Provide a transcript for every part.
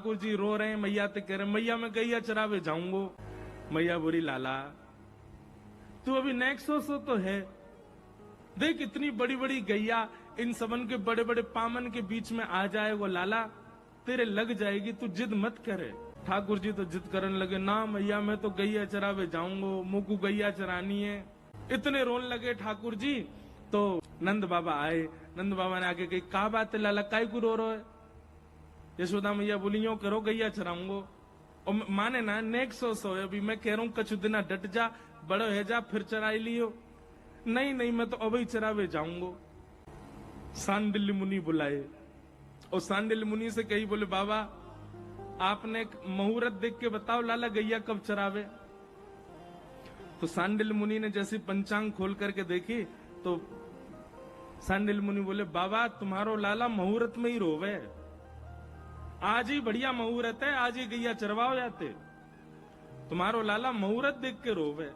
ठाकुर जी रो रहे हैं, मैया ते कह रहे मैया मैं गैया चरावे जाऊंगो। मैया बोली लाला तू अभी नेक्स्ट सो तो है, देख इतनी बड़ी बड़ी गैया इन सबन के बड़े बड़े पामन के बीच में आ जाए वो लाला तेरे लग जाएगी, तू जिद मत करे। ठाकुर जी तो जिद करने लगे, ना मैया मैं तो गैया चरावे जाऊंगो, मुझको गैया चरानी है। इतने रोने लगे ठाकुर जी। तो नंद बाबा आए, नंद बाबा ने आके कही का बात है लाला काय को रो रहे है। यशोदा मैया बोली यो करो गैया चराऊंगो। और माने ना नेक्स्ट सो है, अभी मैं कह रहा हूं कछु दिना डट जा, बड़ो है जा फिर चराई लियो। नहीं नहीं मैं तो अभी चरावे जाऊंगो। सांडिल्य मुनि बुलाए और सांडिल्य मुनि से कही बोले बाबा आपने मुहूर्त देख के बताओ लाला गैया कब चरावे। तो सांडिल्य मुनि ने जैसे पंचांग खोल करके देखी तो सांडिल्य मुनि बोले बाबा तुम्हारो लाला मुहूर्त में ही रोवे, आज ही बढ़िया मुहूर्त है, आज ही गैया चरवाओ जाते, तुम्हारो लाला मुहूर्त देख के रोवे।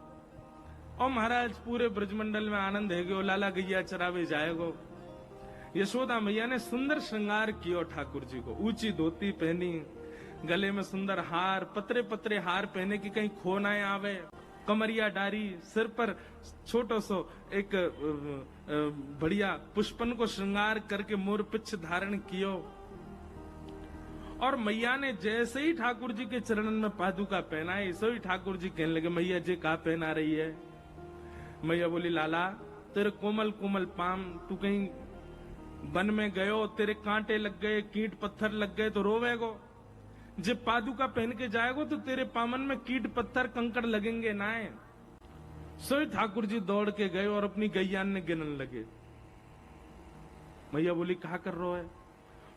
और महाराज पूरे ब्रजमंडल में आनंद है गयो, लाला गैया चरावे जाएगो। यशोदा मैया ने सुंदर श्रृंगार किया ठाकुर जी को, ऊंची धोती पहनी, गले में सुंदर हार, पतरे पतरे हार पहने की कहीं खो ना आवे, कमरिया डारी, सिर पर छोटो सो एक बढ़िया पुष्पन को श्रृंगार करके मोर पिछ धारण कियो। और मैया ने जैसे ही ठाकुर जी के चरणन में पादुका पहनाई, सो ही ठाकुर जी कहने लगे मैया जी कहा पहना रही है। मैया बोली लाला तेरे कोमल कोमल पाम, तू कहीं वन में गयो, तेरे कांटे लग गए, कीट पत्थर लग गए तो रोवेगो, जब पादुका पहन के जाएगो तो तेरे पामन में कीट पत्थर कंकड़ लगेंगे ना। सो ही ठाकुर जी दौड़ के गए और अपनी गैयान ने गिनने लगे। मैया बोली कहा कर रहे है।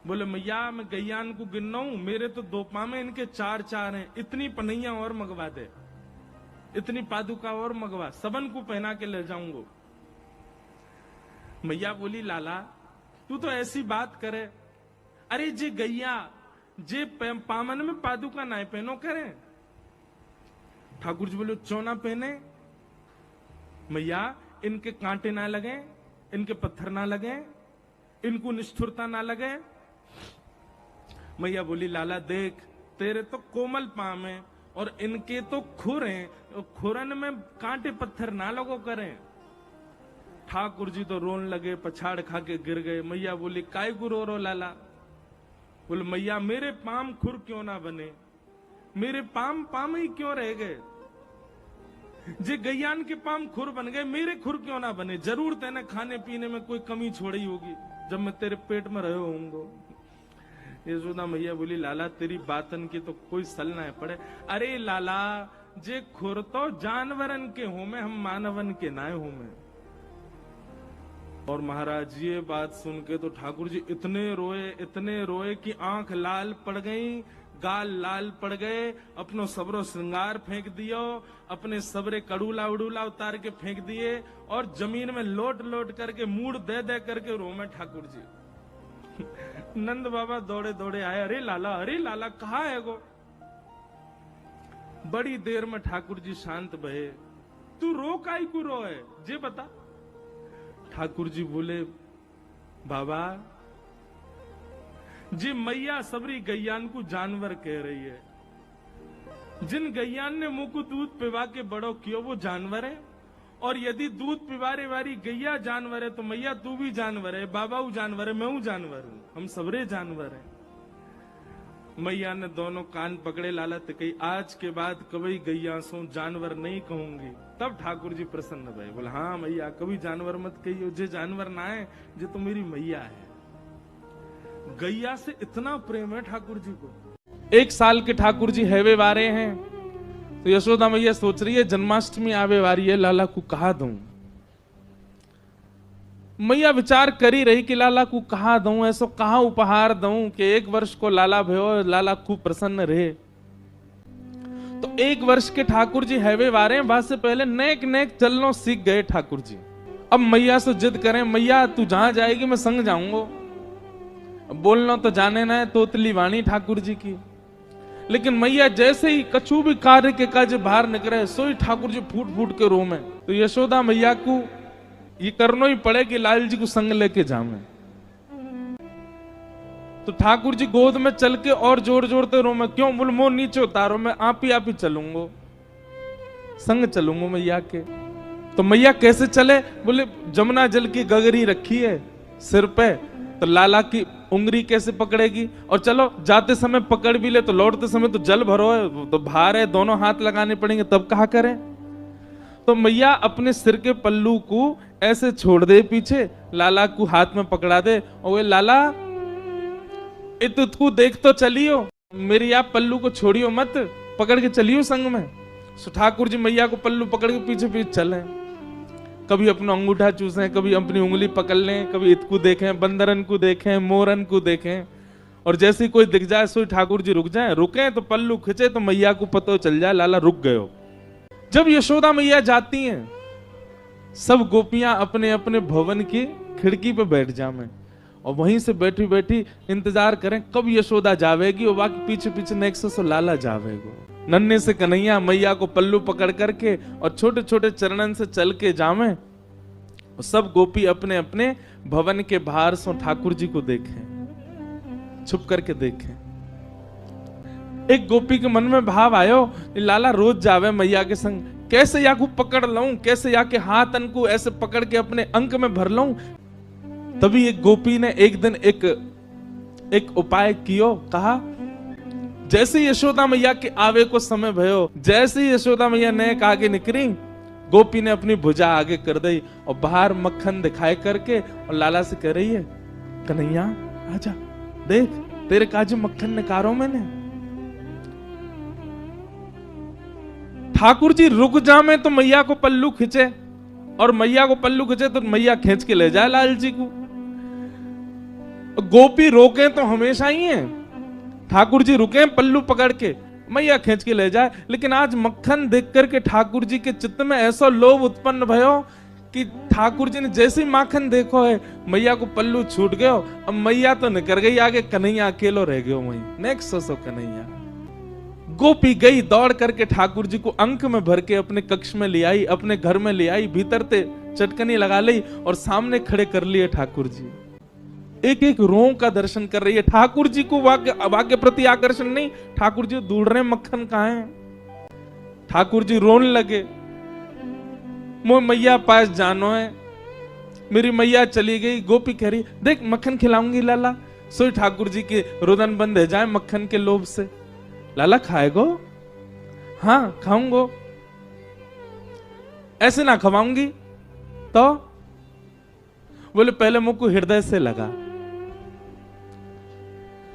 बोले मैया मैं गैयान को गिन रहा हूं, मेरे तो दो पामे इनके चार चार हैं, इतनी पनैया और मंगवा दे, इतनी पादुका और मंगवा, सबन को पहना के ले जाऊंगो। मैया बोली लाला तू तो ऐसी बात करे, अरे जे गैया जे पामन में पादुका ना पहनो करे। ठाकुर जी बोले चौना पहने मैया, इनके कांटे ना लगे, इनके पत्थर ना लगे, इनको निष्ठुरता ना लगे। मैया बोली लाला देख तेरे तो कोमल पाम है और इनके तो खुर हैं, खुरन में कांटे पत्थर ना लगो करें। ठाकुर जी तो रोन लगे, पछाड़ खा के गिर गए। मैया बोली काय को रो लाला। बोले मैया मेरे पाम खुर क्यों ना बने, मेरे पाम पाम ही क्यों रह गए, जे गैयान के पाम खुर बन गए, मेरे खुर क्यों ना बने। जरूर तेने खाने पीने में कोई कमी छोड़ी होगी जब मैं तेरे पेट में रहे होऊंगा। यशोदा मैया बोली लाला तेरी बातन की तो कोई सल ना पड़े। अरे लाला जे खुर तो जानवरन के हो में, हम मानवन के ना हो में। और महाराज ये बात सुन के तो ठाकुर जी इतने रोए कि आंख लाल पड़ गई, गाल लाल पड़ गए, अपनो सबरो श्रृंगार फेंक दियो, अपने सबरे कड़ूला उड़ूला उतार के फेंक दिए और जमीन में लोट लोट करके मूड दे दे करके रोमे ठाकुर जी। नंद बाबा दौड़े दौड़े आए, अरे लाला कहाँ है गो। बड़ी देर में ठाकुर जी शांत भये। तू रो काई को रो है जे बता। ठाकुर जी बोले बाबा जी मैया सबरी गैयान को जानवर कह रही है, जिन गैयान ने मुंह को दूध पिवा के बड़ो कियो वो जानवर है, और यदि दूध पिवारे वाली गैया जानवर है तो मैया तू भी जानवर है, बाबा वो जानवर है, मैं हूं जानवर हूं, हम सबरे जानवर हैं। मैया ने दोनों कान पकड़े, लालत कही आज के बाद कभी गैया सो जानवर नहीं कहूंगी। तब ठाकुर जी प्रसन्न भये, बोले हाँ मैया कभी जानवर मत कहियो, जे जानवर ना है जे तो मेरी मैया है। गैया से इतना प्रेम है ठाकुर जी को। 1 साल के ठाकुर जी हैवे वारे हैं तो यशोदा मैया सोच रही है जन्माष्टमी आवे वारी है, लाला को कहा दूं। मैया विचार करी रही कि लाला को कहा दूं, ऐसो कहा उपहार दूं कि 1 वर्ष को लाला भयो, लाला खूब प्रसन्न रहे। तो 1 वर्ष के ठाकुर जी हैवे वारे हैं, बाद से पहले नेक नेक चलनो सीख गए ठाकुर जी। अब मैया से जिद करें, मैया तू जहां जाएगी मैं संग जाऊंगा। बोलना तो जाने ना है तोतली वाणी ठाकुर जी की, लेकिन मैया जैसे ही कछु भी कार्य के काज बाहर निकले सो ही ठाकुर जी फूट फूट के रोमे। तो यशोदा मैया को ये करना ही पड़े कि लाल जी को संग लेके जावे। तो ठाकुर जी गोद में चल के और जोर जोरते रो, मैं क्यों? बोले मोह नीचे उतारो, मैं आप ही चलूंगा, संग चलूंगा मैया के। तो मैया कैसे चले? बोले जमुना जल की गगरी रखी है सिर पे, तो लाला की उंगली कैसे पकड़ेगी? और चलो जाते समय पकड़ भी ले तो लौटते समय तो जल भरो है, तो भार है, दोनों हाथ लगाने पड़ेंगे, तब कहा करें? तो मैया अपने सिर के पल्लू को ऐसे छोड़ दे पीछे, लाला को हाथ में पकड़ा दे, और वे लाला इतु देख तो चलियो, मेरी आप पल्लू को छोड़ियो मत, पकड़ के चलियो संग में। सो ठाकुर जी मैया को पल्लू पकड़ के पीछे पीछे चले, कभी अपना अंगूठा चूसे, कभी अपनी उंगली पकड़ लें, कभी इतकू देखें, बंदरन को देखें, मोरन को देखें, और जैसे कोई दिख जाए सो ठाकुर जी रुक जाए, रुके तो पल्लू खिंचे तो मैया को पता चल जाए लाला रुक गए हो। जब यशोदा मैया जाती हैं, सब गोपियां अपने अपने भवन की खिड़की पे बैठ जावे, और वहीं से बैठी बैठी इंतजार करें कब यशोदा जावेगी, और बाकी पीछे पीछे नेक्स्ट से लाला जावेगो। नन्हे से कन्हैया मैया को पल्लू पकड़ करके और छोटे छोटे चरणन से चल के जावे, और सब गोपी अपने अपने भवन के बाहर से ठाकुर जी को देखें, छुप करके देखें। एक गोपी के मन में भाव आयो, लाला रोज जावे मैया के संग, कैसे या को पकड़ लऊं, कैसे या के हाथ अन को ऐसे पकड़ के अपने अंक में भर लऊं। तभी एक गोपी ने एक दिन एक उपाय कियो, कहा जैसे यशोदा मैया के आवे को समय भयो, जैसे यशोदा मैया नेक आगे निकली, गोपी ने अपनी भुजा आगे कर दी और बाहर मक्खन दिखाए करके और लाला से कह रही है, कन्हैया आजा, देख तेरे काजू मक्खन निकारो मैंने। ठाकुर जी रुक जामे तो मैया को पल्लू खींचे, और मैया को पल्लू खींचे तो मैया खींच के ले जाए लाल जी को। गोपी रोके तो हमेशा ही है, ठाकुर जी रुके पल्लू पकड़ के, मैया खींच के ले जाए। लेकिन आज मक्खन देख करके ठाकुर जी के चित्त में ऐसा लोभ उत्पन्न भयो कि ठाकुर जी ने जैसे ही माखन देखो है, मैया को पल्लू छूट गयो, अब मैया तो निकल गई आगे, कन्हैया अकेलो रह गयो वहीं। Next so Kanhaiya. गोपी गई दौड़ करके ठाकुर जी को अंक में भर के अपने कक्ष में ले आई, अपने घर में ले आई, भीतर ते चटकनी लगा ली और सामने खड़े कर लिए ठाकुर जी। एक एक रों का दर्शन कर रही है। ठाकुर जी को वाक्य प्रति आकर्षण नहीं, ठाकुर जी ढूंढ रहे मक्खन कहां है। ठाकुर जी रोने लगे, मोह मैया पास जानो है, मेरी मैया चली गई। गोपी कह रही देख मक्खन खिलाऊंगी लाला। सोई ठाकुर जी के रुदन बंद है जाए मक्खन के लोभ से। लाला खाएगो? हाँ खाऊंगो। ऐसे ना खवाऊंगी तो? बोले पहले मुझको हृदय से लगा।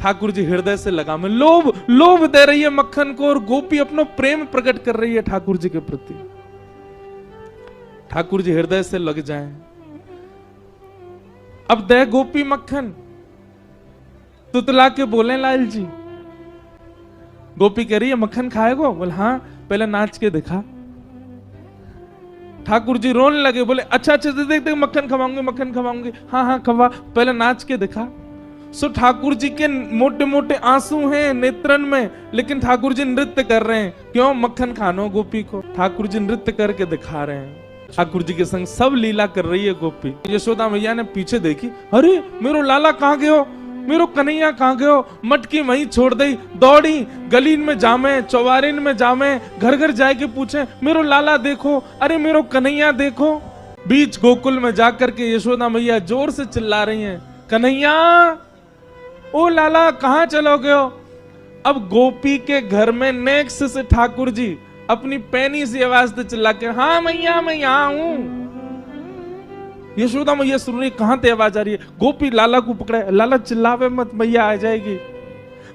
ठाकुर जी हृदय से लगा में लोभ दे रही है मक्खन को, और गोपी अपना प्रेम प्रकट कर रही है ठाकुर जी के प्रति। ठाकुर जी हृदय से लग जाए। अब दे गोपी मक्खन, तुतला के बोले लाल जी। गोपी कह रही है मक्खन खाएगो? बोले हाँ, पहले नाच के दिखा। ठाकुर जी रोने लगे, बोले अच्छा देख देख मक्खन खवाऊंगी। हाँ खवा, पहले नाच के दिखा। सो ठाकुर जी के मोटे मोटे आंसू हैं नेत्रन में, लेकिन ठाकुर जी नृत्य कर रहे हैं। क्यों? मक्खन खानो गोपी को। ठाकुर जी नृत्य करके दिखा रहे हैं। ठाकुर जी के संग सब लीला कर रही है गोपी। यशोदा मैया ने पीछे देखी, अरे मेरो लाला कहाँ गयो, मेरो कन्हैया कहाँ गयो। मटकी वहीं छोड़ दी, दौड़ी गलीन में जामे, चौबारिन में जामे, घर घर जाए के पूछे मेरो लाला देखो, अरे मेरो कन्हैया देखो। बीच गोकुल में जाकर के यशोदा मैया जोर से चिल्ला रही हैं, कन्हैया ओ लाला कहाँ चलो गयो। अब गोपी के घर में नेक्स्ट से ठाकुर जी अपनी पैनी सी आवाज से चिल्ला के, हाँ मैया मैं यहाँ हूं। यशोदा मैया सुन रही, कहां ते आवाज आ रही है। गोपी लाला को पकड़े, लाला चिल्लावे मत, मैया आ जाएगी।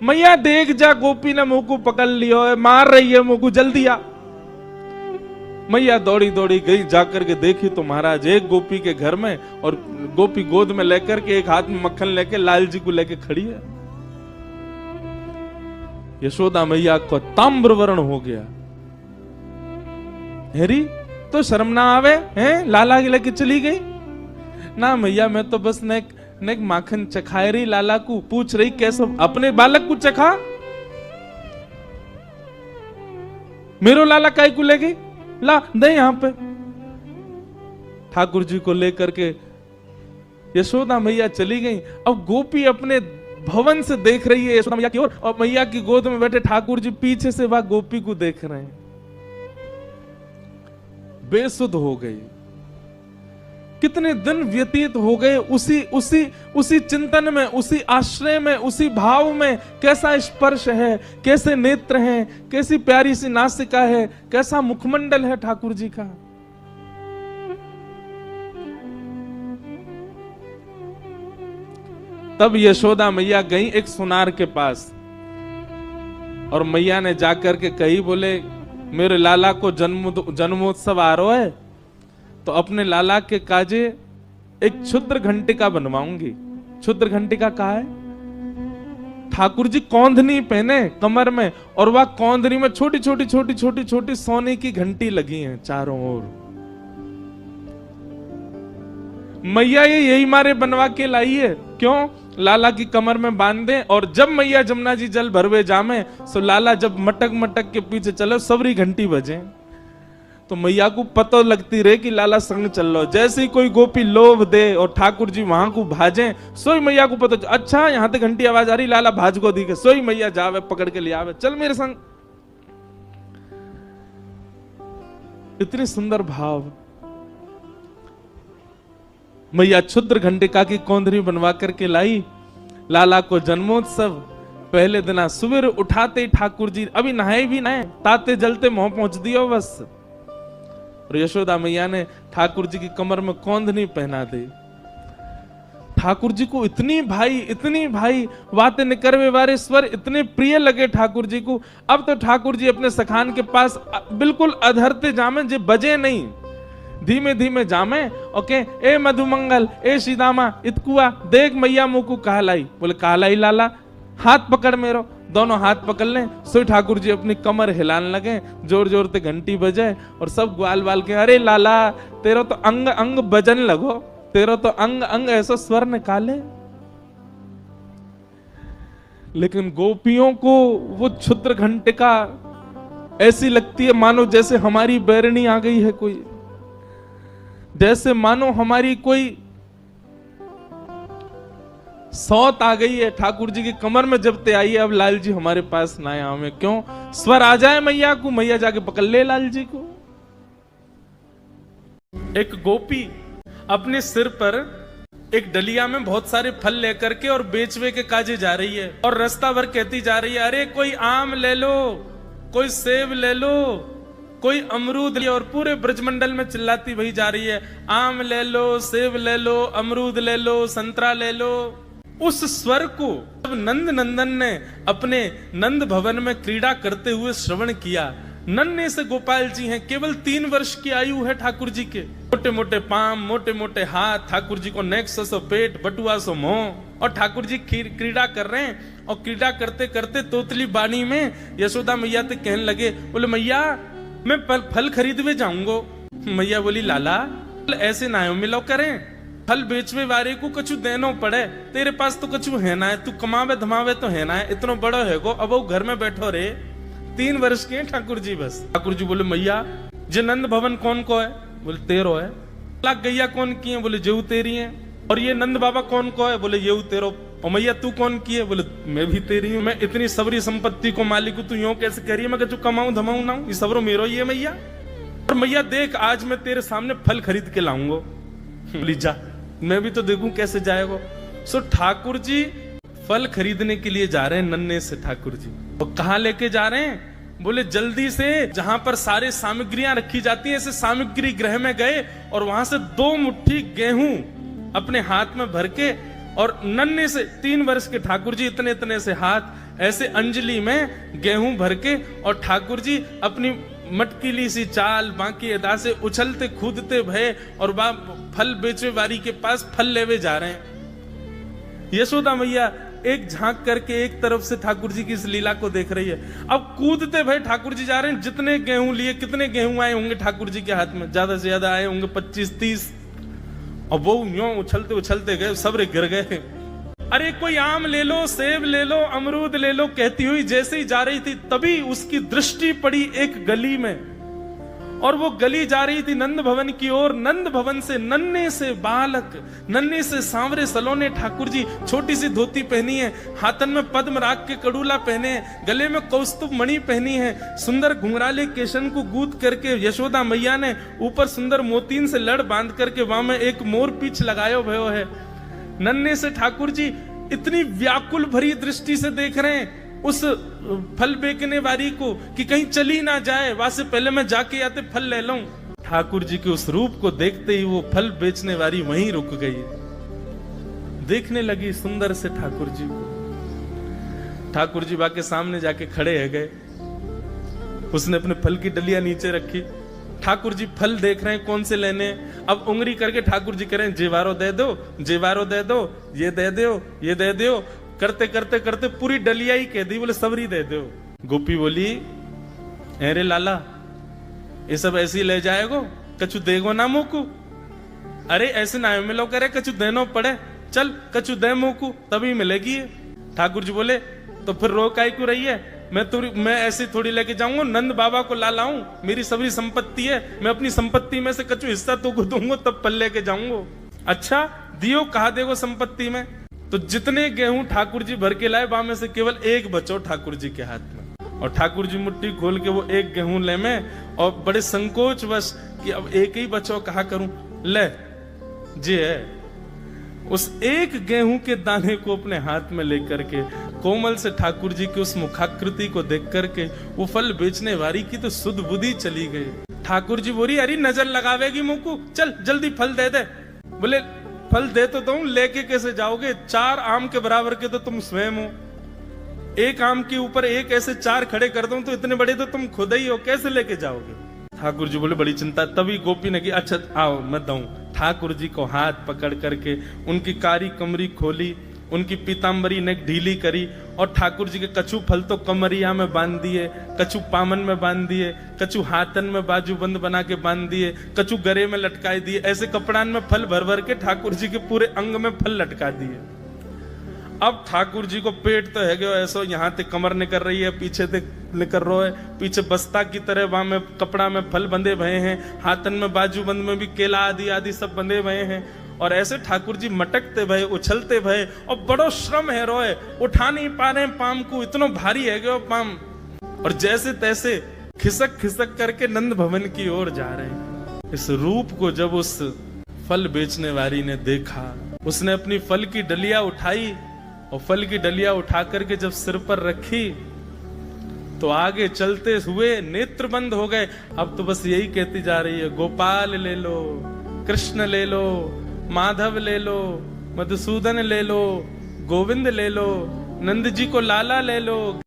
मैया देख जा, गोपी ने मुंह को पकड़ लियो है, मार रही है मुंह को, जल्दी आ। मैया दौड़ी दौड़ी गई, जाकर के देखी तो महाराज एक गोपी के घर में, और गोपी गोद में लेकर के एक हाथ में मक्खन लेके लाल जी को लेके खड़ी है। यशोदा मैया को ताम्र वर्ण हो गया। हेरी तो शर्म ना आवे हैं, लाला के लेके चली गई ना। मैया मैं तो बस नेक माखन चखाए रही, लाला को पूछ रही कैसे अपने बालक को चखा। मेरो लाला काय को ले गई, ला दे यहां पे। ठाकुर जी को लेकर के यशोदा मैया चली गई। अब गोपी अपने भवन से देख रही है यशोदा मैया की ओर, और मैया की गोद में बैठे ठाकुर जी पीछे से वह गोपी को देख रहे हैं। बेसुध हो गई। कितने दिन व्यतीत हो गए उसी चिंतन में, उसी आश्रय में, उसी भाव में। कैसा स्पर्श है, कैसे नेत्र हैं, कैसी प्यारी सी नासिका है, कैसा मुखमंडल है ठाकुर जी का। तब यशोदा मैया गई एक सुनार के पास, और मैया ने जाकर के कही, बोले मेरे लाला को जन्मोत्सव आ रहा है, तो अपने लाला के काजे एक क्षुद्र घंटिका बनवाऊंगी। क्षुद्र घंटिका कहा है? ठाकुर जी कौंधनी पहने कमर में, और वह कौंधनी में छोटी छोटी छोटी छोटी छोटी सोने की घंटी लगी हैं चारों ओर। मैया ये यही मारे बनवा के लाई है। क्यों? लाला की कमर में बांध दे, और जब मैया जमुना जी जल भरवे जामे, सो लाला जब मटक मटक के पीछे चले, सबरी घंटी बजे, तो मैया को पता लगती रहे कि लाला संग चल लो। जैसे ही कोई गोपी लोभ दे और ठाकुर जी वहां को भाजे, सोई मैया को पता, अच्छा यहां तक घंटी आवाज आ रही, लाला भाज को दी के, सोई मैया जावे पकड़ के ले आवे, चल मेरे संग। इतनी सुंदर भाव। मैया क्षुद्र घंटिका की कौंधरी बनवा करके लाई। लाला को जन्मोत्सव पहले दिन सुबह उठाते ही ठाकुर जी अभी नहाए भी नहाए, ताते जलते मुंह पहुंच दियो बस। और यशोदा मैया ने ठाकुर जी की कमर में कौंधनी पहना दी। ठाकुर जी को इतनी भाई बातें निकरवे वारे स्वर इतने प्रिय लगे ठाकुर जी को। अब तो ठाकुर जी अपने सखान के पास बिल्कुल अधरते जामे, जे बजे नहीं, धीमे धीमे जामे। ओके, ए मधुमंगल, ए सीदामा, इतकुआ देख मैया मुंह को कहलाई। बोले कहलाई लाला, हाथ पकड़ मेरो। दोनों हाथ पकड़ लें, सो ठाकुर जी अपनी कमर हिलाने लगे, जोर जोर से घंटी बजे, और सब ग्वाल बाल के, अरे लाला तेरो तो अंग अंग बजन लगो, तेरो तो अंग अंग ऐसा स्वर निकाले। लेकिन गोपियों को वो क्षुद्र घंटिका ऐसी लगती है मानो जैसे हमारी बैरनी आ गई है कोई, जैसे मानो हमारी कोई सौत आ गई है। ठाकुर जी की कमर में जब ते आई है, अब लाल जी हमारे पास ना आए हमें, क्यों? स्वर आ जाए मैया को, मैया जाके पकड़ ले लाल जी को। एक गोपी अपने सिर पर एक डलिया में बहुत सारे फल लेकर के और बेचवे के काजे जा रही है, और रास्ता भर कहती जा रही है, अरे कोई आम ले लो, कोई सेब ले लो, कोई अमरूद ले, और पूरे ब्रजमंडल में चिल्लाती वही जा रही है, आम ले लो, सेब ले लो, अमरूद ले लो, संतरा ले लो। उस स्वर को जब नंद नंदन ने अपने नंद भवन में क्रीड़ा करते हुए श्रवण किया, नन्हे से गोपाल जी हैं, केवल 3 वर्ष की आयु है ठाकुर जी के, मोटे मोटे पाम, मोटे मोटे हाथ, ठाकुर जी को नेक्स्ट सो पेट, बटुआ सो मुंह, और ठाकुर जी क्रीड़ा कर रहे हैं। और क्रीड़ा करते करते तोतली बानी में यशोदा मैया से कहने लगे, बोले मैया मैं फल खरीदवे जाऊंगो। मैया बोली लाला ऐसे ना मिलो करें, फल बेचवे वाले को कछु देनो पड़े, तेरे पास तो कछु है ना है, तू कमावे धमावे तो है ना है, इतना बड़ो है गो, अब वो घर में बैठो रे। 3 वर्ष के ठाकुर जी बस। ठाकुर जी बोले मैया जे नंद भवन कौन को है? बोले तेरो है। लाख गैया कौन की है? बोले जेऊ तेरी है। और ये नंद बाबा कौन को है? बोले येऊ तेरो। और मैया तू कौन की है? बोले मैं भी तेरी हूँ। मैं इतनी सबरी संपत्ति को मालिक हूँ, तू यूं कैसे कह रही है? मैं जो कमाऊं धमाऊं ना, ये सबरो मेरो ही है मैया। और मैया देख आज मैं तेरे सामने फल खरीद के लाऊंगा। बोली जा, मैं भी तो देखूं कैसे जाएगा। सो ठाकुर जी फल खरीदने के लिए जा रहे हैं नन्हे से ठाकुर जी। और कहाँ लेके जा रहे हैं? बोले जल्दी से जहां पर सारे सामग्रियां रखी जाती हैं, ऐसे सामग्री गृह में गए और वहां से 2 मुट्ठी गेहूं अपने हाथ में भर के, और नन्हे से 3 वर्ष के ठाकुर जी इतने इतने से हाथ ऐसे अंजलि में गेहूं भर के, और ठाकुर जी अपनी मटकीली सी चाल बाकी अदा से उछलते कूदते भय और फल बेचने वाली के पास फल लेवे जा रहे हैं। यशोदा मैया एक झांक करके एक तरफ से ठाकुर जी की इस लीला को देख रही है। अब कूदते भय ठाकुर जी जा रहे हैं। जितने गेहूं लिए, कितने गेहूं आए होंगे ठाकुर जी के हाथ में? ज्यादा से ज्यादा आए होंगे 25-30। और वो यूं उछलते उछलते गए, सब गिर गए। अरे कोई आम ले लो, सेब ले लो, अमरूद ले लो कहती हुई जैसे ही जा रही थी, तभी उसकी दृष्टि पड़ी एक गली में, और वो गली जा रही थी नंद भवन की ओर। नंद भवन से नन्हे से बालक, नन्हे से सांवरे सलोने ठाकुर जी, छोटी सी धोती पहनी है, हाथन में पद्म राग के कड़ूला पहने हैं, गले में कौस्तुभ मणि पहनी है, सुंदर घुंघराले केशन को गूंथ करके यशोदा मैया ने ऊपर सुंदर मोतीन से लड़ बांध करके वहां में एक मोर पीछ लगायो भयो है। नन्हे से ठाकुर जी इतनी व्याकुल भरी दृष्टि से देख रहे हैं उस फल बेचने वाली को कि कहीं चली ना जाए, वहां से पहले मैं जाके आते फल ले लूं। ठाकुर जी के उस रूप को देखते ही वो फल बेचने वाली वहीं रुक गई, देखने लगी सुंदर से ठाकुर जी को। ठाकुर जी बाके सामने जाके खड़े है गए, उसने अपने फल की डलिया नीचे रखी। ठाकुर जी फल देख रहे हैं कौन से लेने। अब उंगली करके ठाकुर जी कह रहे हैं जेवारो दे दो, जेवारो दे दो, ये दे दो, ये दे दो, करते करते करते पूरी डलिया ही कह दी, बोले सबरी दे दो। गोपी बोली अरे लाला ये सब ऐसे ही ले जाएगो, कछु देगो ना मोकू। अरे ऐसे ना मिलो करे, कछु देनो पड़े, चल कछु दे मोकू तभी मिलेगी ये। ठाकुर जी बोले तो फिर रो काई क्यों रही है, मैं ऐसे थोड़ी लेके जाऊंगा, नंद बाबा को ला लाऊं, मेरी सभी संपत्ति है, मैं अपनी संपत्ति में से कछु हिस्सा तुमको दूंगा तब पल लेके जाऊंगा। अच्छा दियो, कहा देगो संपत्ति में? तो जितने गेहूं ठाकुर जी भर के लाए वहां में से केवल एक बचो ठाकुर जी के हाथ में। और ठाकुर जी मुट्ठी खोल के वो एक गेहूं ले में, और बड़े संकोच वश कि अब एक ही बचो, कहा करूं, ले जी है। उस एक गेहूं के दाने को अपने हाथ में लेकर के कोमल से ठाकुर जी की उस मुखाकृति को देख करके वो फल बेचने वाली की तो सुध बुद्धि चली गई। ठाकुर जी बोली अरे नजर लगावेगी मुंह, चल जल्दी फल दे दे। बोले फल दे तो दूं, लेके कैसे जाओगे? 4 आम के बराबर के तो तुम स्वयं हो, एक आम के ऊपर एक ऐसे 4 खड़े कर दूं तो इतने बड़े तो तुम खुद ही हो, कैसे लेके जाओगे? ठाकुर जी बोले बड़ी चिंता। तभी गोपी ने की अच्छा आओ मैं दूं। ठाकुर जी को हाथ पकड़ करके उनकी कारी कमरी खोली, उनकी पीताम्बरी ने ढीली करी, और ठाकुर जी के कछु फल तो कमरिया में बांध दिए, कछु पामन में बांध दिए, कछु हाथन में बाजू बंद बना के बांध दिए, कछु गरे में लटकाए दिए। ऐसे कपड़ान में फल भर भर के ठाकुर जी के पूरे अंग में फल लटका दिए। अब ठाकुर जी को पेट तो है गयो ऐसो, यहाँ ते कमर निकल रही है, पीछे ते निकल रहा है, पीछे बस्ता की तरह वहां में कपड़ा में फल बंधे भये हैं, हाथन में बाजू बंद में भी केला आदि आदि सब बंधे भये हैं। और ऐसे ठाकुर जी मटकते भये, उछलते भये, और बड़ो श्रम है रोए, उठा नहीं पा रहे पाम को, इतना भारी है गयो पाम। और जैसे तैसे खिसक खिसक करके नंद भवन की ओर जा रहे हैं। इस रूप को जब उस फल बेचने वाली ने देखा, उसने अपनी फल की डलिया उठाई, और फल की डलिया उठा करके जब सिर पर रखी तो आगे चलते हुए नेत्र बंद हो गए। अब तो बस यही कहती जा रही है गोपाल ले लो, कृष्ण ले लो, माधव ले लो, मधुसूदन ले लो, गोविंद ले लो, नंद जी को लाला ले लो।